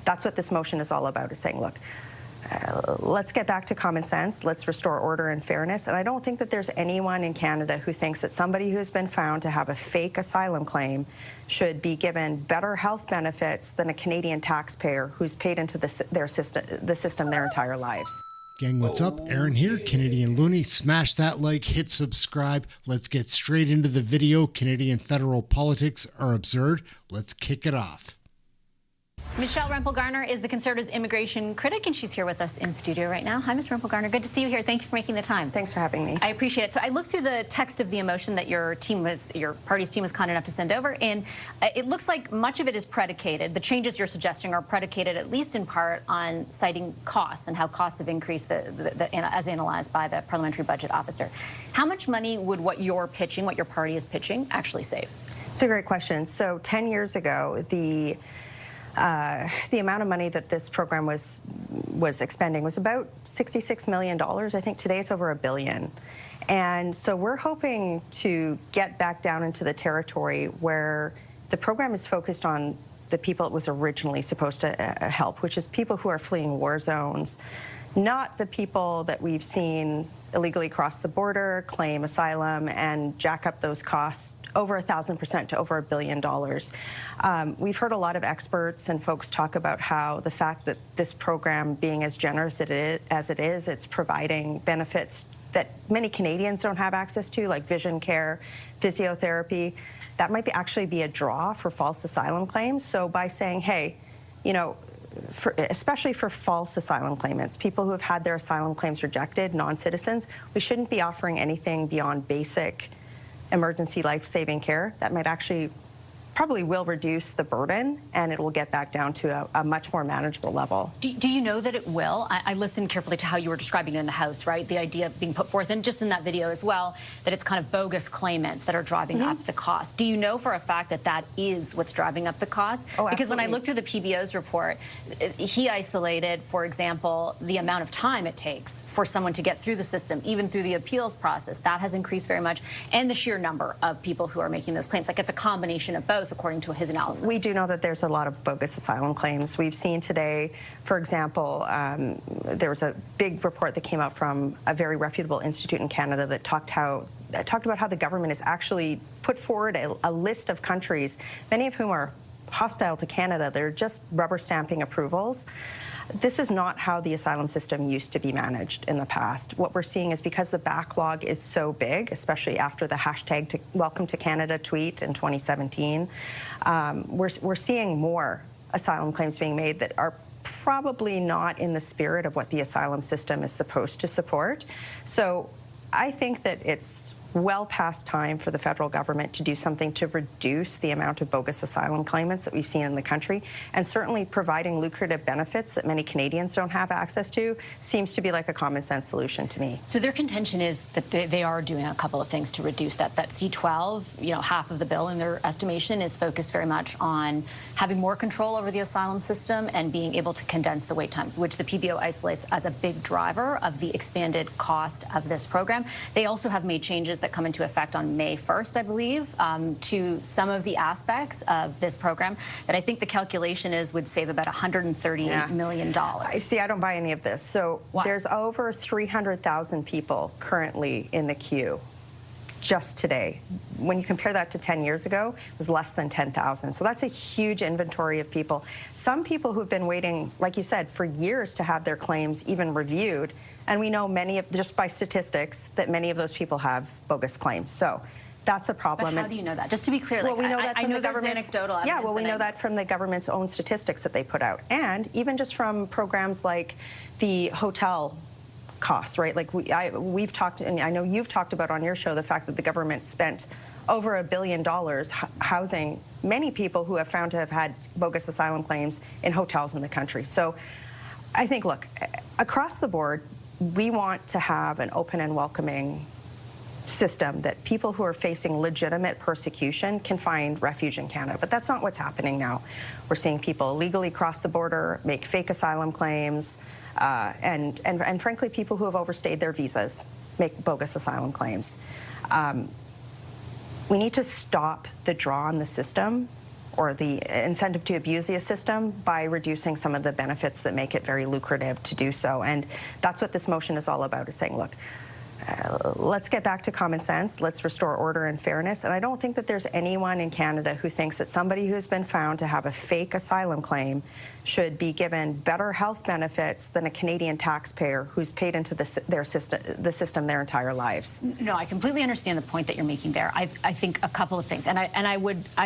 That's what this motion is all about, is saying, look, let's get back to common sense. Let's restore order and fairness. And I don't think that there's anyone in Canada who thinks that somebody who's been found to have a fake asylum claim should be given better health benefits than a Canadian taxpayer who's paid into the system their entire lives. Gang, what's up? Aaron here, Canadian Looney. Smash that like, hit subscribe. Let's get straight into the video. Canadian federal politics are absurd. Let's kick it off. Michelle Rempel Garner is the Conservatives immigration critic, and she's here with us in studio right now. Hi, Ms. Rempel Garner. Good to see you here. Thank you for making the time. Thanks for having me. I appreciate it. So I looked through the text of the motion that your party's team was kind enough to send over, and it looks like much of it is predicated. The changes you're suggesting are predicated, at least in part, on citing costs and how costs have increased as analyzed by the parliamentary budget officer. How much money would what you're pitching, what your party is pitching, actually save? It's a great question. So 10 years ago, the amount of money that this program was expending was about $66 million. I think today it's over $1 billion. And so we're hoping to get back down into the territory where the program is focused on the people it was originally supposed to help, which is people who are fleeing war zones, not the people that we've seen illegally cross the border, claim asylum, and jack up those costs over 1,000% to over $1 billion. We've heard a lot of experts and folks talk about how the fact that this program, being as generous as it is, it's providing benefits that many Canadians don't have access to, like vision care, physiotherapy, that might actually be a draw for false asylum claims. So by saying, hey, you know, especially for false asylum claimants, people who have had their asylum claims rejected, non-citizens, we shouldn't be offering anything beyond basic emergency life-saving care. That might actually probably will reduce the burden, and it will get back down to a much more manageable level. Do you know that it will? I listened carefully to how you were describing it in the House, right? The idea being put forth, and just in that video as well, that it's kind of bogus claimants that are driving up the cost. Do you know for a fact that that is what's driving up the cost? Oh, because when I looked through the PBO's report, he isolated, for example, the amount of time it takes for someone to get through the system, even through the appeals process. That has increased very much, and the sheer number of people who are making those claims. Like, it's a combination of both, according to his analysis. We do know that there's a lot of bogus asylum claims. We've seen today, for example, there was a big report that came out from a very reputable institute in Canada that talked about how the government has actually put forward a list of countries, many of whom are hostile to Canada. They're just rubber stamping approvals. This is not how the asylum system used to be managed in the past. What we're seeing is because the backlog is so big, especially after the hashtag Welcome to Canada tweet in 2017, we're seeing more asylum claims being made that are probably not in the spirit of what the asylum system is supposed to support. So I think that it's well past time for the federal government to do something to reduce the amount of bogus asylum claimants that we've seen in the country, and certainly providing lucrative benefits that many Canadians don't have access to seems to be like a common sense solution to me. So their contention is that they are doing a couple of things to reduce that. That C-12, you know, half of the bill in their estimation is focused very much on having more control over the asylum system and being able to condense the wait times, which the PBO isolates as a big driver of the expanded cost of this program. They also have made changes that come into effect on May 1st, I believe, to some of the aspects of this program that I think the calculation is would save about $138 million. See, I don't buy any of this. So there's over 300,000 people currently in the queue just today. When you compare that to 10 years ago, it was less than 10,000. So that's a huge inventory of people. Some people who've been waiting, like you said, for years to have their claims even reviewed. And we know many of, just by statistics, that many of those people have bogus claims. So that's a problem. But how do you know that? Just to be clear, well, we know that from the government's anecdotal evidence. Yeah, well, we know that from the government's own statistics that they put out, and even just from programs like the hotel costs, right? Like we've talked, and I know you've talked about on your show the fact that the government spent over $1 billion housing many people who have found to have had bogus asylum claims in hotels in the country. So I think, look, across the board, we want to have an open and welcoming system that people who are facing legitimate persecution can find refuge in Canada. But that's not what's happening now. We're seeing people illegally cross the border, make fake asylum claims, and frankly, people who have overstayed their visas make bogus asylum claims. We need to stop the draw on the system, or the incentive to abuse the system by reducing some of the benefits that make it very lucrative to do so. And that's what this motion is all about, is saying, look, let's get back to common sense. Let's restore order and fairness. And I don't think that there's anyone in Canada who thinks that somebody who's been found to have a fake asylum claim should be given better health benefits than a Canadian taxpayer who's paid into the system their entire lives. No, I completely understand the point that you're making there. I think a couple of things, and I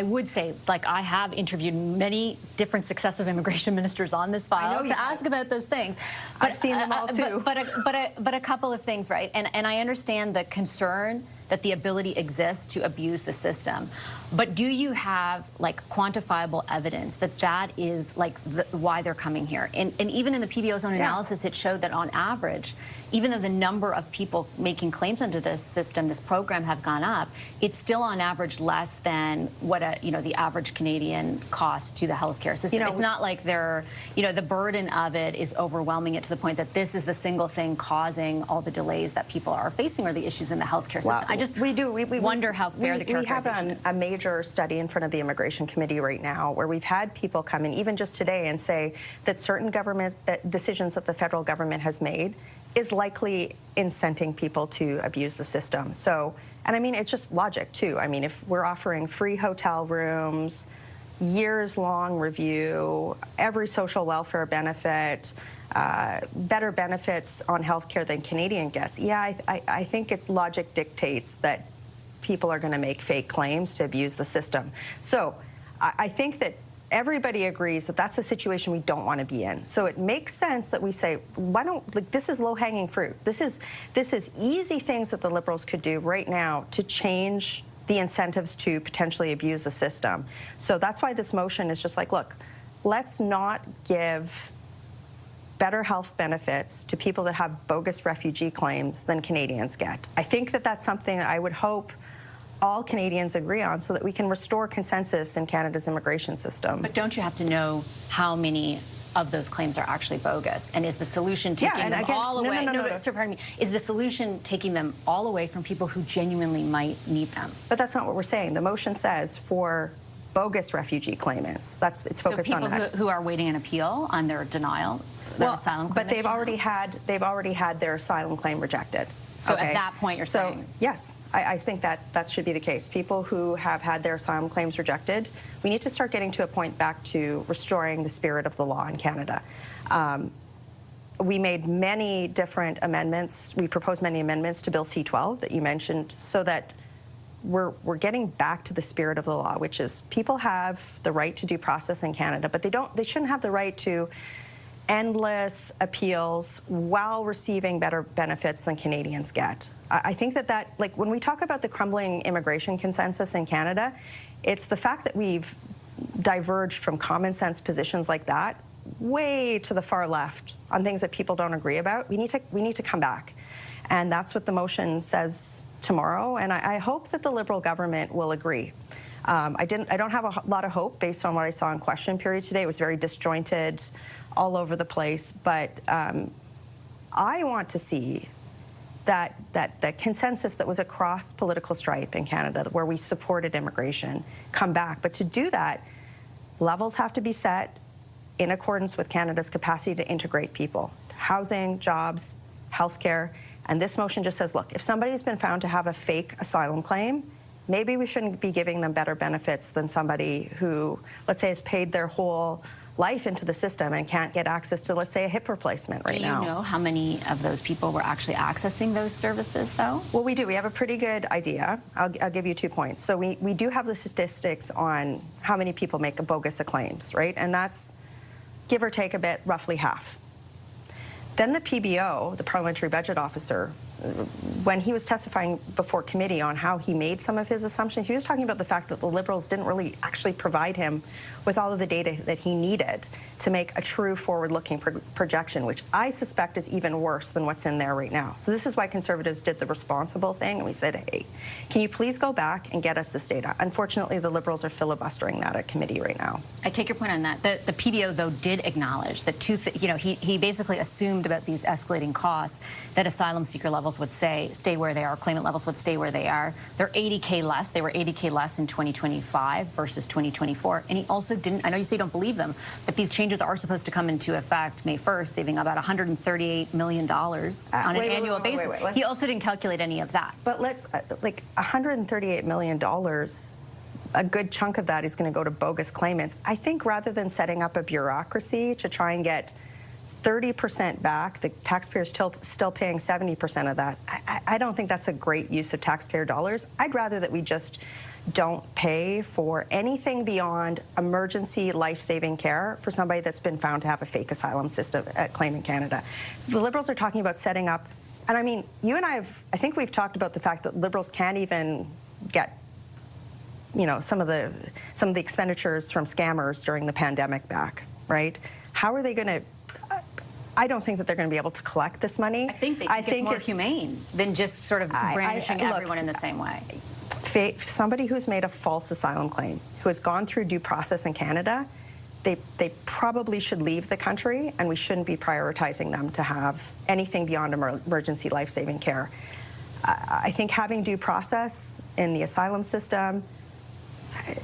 would say, like, I have interviewed many different successive immigration ministers on this file to ask about those things. But I've seen them all too. But a couple of things, right? And I understand the concern that the ability exists to abuse the system. But do you have, like, quantifiable evidence that that is, like, why they're coming here? And even in the PBO's own analysis, it showed that on average, even though the number of people making claims under this system, this program, have gone up, it's still on average less than what the average Canadian cost to the healthcare system. It's not like they're, the burden of it is overwhelming it to the point that this is the single thing causing all the delays that people are facing or the issues in the healthcare system. I just wonder how fair the characterization is. We have a major study in front of the Immigration Committee right now where we've had people come in, even just today, and say that certain government decisions that the federal government has made is likely incenting people to abuse the system. So, and I mean, it's just logic too. I mean, if we're offering free hotel rooms, years-long review, every social welfare benefit, better benefits on healthcare than Canadian gets, I think logic dictates that people are going to make fake claims to abuse the system. So I think that everybody agrees that that's a situation we don't want to be in. So it makes sense that we say, why don't, like, this is low-hanging fruit. This is easy things that the Liberals could do right now to change the incentives to potentially abuse the system. So that's why this motion is just like, look, let's not give better health benefits to people that have bogus refugee claims than Canadians get. I think that that's something that I would hope all Canadians agree on so that we can restore consensus in Canada's immigration system. But don't you have to know how many of those claims are actually bogus? And is the solution taking them all away? No, sir, pardon me. Is the solution taking them all away from people who genuinely might need them? But that's not what we're saying. The motion says for bogus refugee claimants. It's focused on that. So people who are waiting an appeal on their denial, their asylum claim. But they've already had their asylum claim rejected. So at that point, you're saying? Yes, I think that should be the case. People who have had their asylum claims rejected, we need to start getting to a point back to restoring the spirit of the law in Canada. We made many different amendments. We proposed many amendments to Bill C-12 that you mentioned so that we're getting back to the spirit of the law, which is people have the right to due process in Canada, but they shouldn't have the right to endless appeals while receiving better benefits than Canadians get. I think that like, when we talk about the crumbling immigration consensus in Canada, it's the fact that we've diverged from common sense positions like that way to the far left on things that people don't agree about. We need to come back. And that's what the motion says tomorrow, and I hope that the Liberal government will agree. I don't have a lot of hope based on what I saw in question period today. It was very disjointed, all over the place, but I want to see that consensus that was across political stripe in Canada, where we supported immigration, come back. But to do that, levels have to be set in accordance with Canada's capacity to integrate people, housing, jobs, healthcare. And this motion just says, look, if somebody's been found to have a fake asylum claim, maybe we shouldn't be giving them better benefits than somebody who, let's say, has paid their whole life into the system and can't get access to, let's say, a hip replacement right now. Do you know how many of those people were actually accessing those services, though? Well, we do. We have a pretty good idea. I'll give you 2 points. So we do have the statistics on how many people make a bogus claims, right? And that's, give or take a bit, roughly half. Then the PBO, the Parliamentary Budget Officer, when he was testifying before committee on how he made some of his assumptions, he was talking about the fact that the Liberals didn't really actually provide him with all of the data that he needed to make a true forward-looking projection, which I suspect is even worse than what's in there right now. So this is why Conservatives did the responsible thing, and we said, hey, can you please go back and get us this data? Unfortunately, the Liberals are filibustering that at committee right now. I take your point on that. The PBO, though, did acknowledge that he basically assumed about these escalating costs that asylum seeker levels levels would stay where they are, claimant levels would stay where they are. They're 80K less. They were 80K less in 2025 versus 2024. And he also didn't, I know you say you don't believe them, but these changes are supposed to come into effect May 1st, saving about $138 million on an annual basis. He also didn't calculate any of that. But let's, like, $138 million, a good chunk of that is going to go to bogus claimants. I think rather than setting up a bureaucracy to try and get 30% back, the taxpayer's still paying 70% of that. I don't think that's a great use of taxpayer dollars. I'd rather that we just don't pay for anything beyond emergency life-saving care for somebody that's been found to have a fake asylum system claim in Canada. The Liberals are talking about setting up, and I mean, you and I think we've talked about the fact that Liberals can't even get, you know, some of the expenditures from scammers during the pandemic back, right? How are they going to? I don't think that they're going to be able to collect this money. I think it's more humane than just sort of brandishing everyone in the same way. Somebody who's made a false asylum claim, who has gone through due process in Canada, they probably should leave the country, and we shouldn't be prioritizing them to have anything beyond emergency life-saving care. I think having due process in the asylum system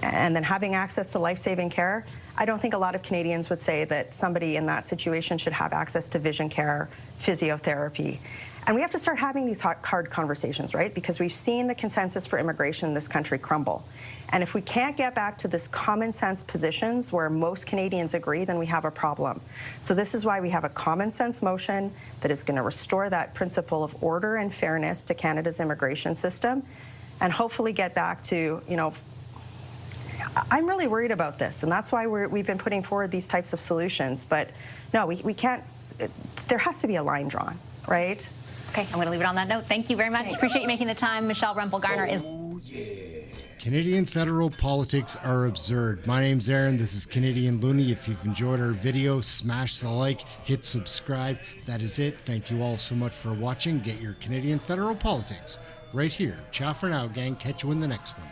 and then having access to life-saving care, I don't think a lot of Canadians would say that somebody in that situation should have access to vision care, physiotherapy. And we have to start having these hard conversations, right? Because we've seen the consensus for immigration in this country crumble. And if we can't get back to this common sense positions where most Canadians agree, then we have a problem. So this is why we have a common sense motion that is going to restore that principle of order and fairness to Canada's immigration system, and hopefully get back to, you know, I'm really worried about this, and that's why we've been putting forward these types of solutions. But no, we can't, there has to be a line drawn, right? Okay, I'm going to leave it on that note. Thank you very much. Appreciate you making the time. Michelle Rempel Garner is... Canadian federal politics are absurd. My name's Aaron. This is Canadian Looney. If you've enjoyed our video, smash the like, hit subscribe. That is it. Thank you all so much for watching. Get your Canadian federal politics right here. Ciao for now, gang. Catch you in the next one.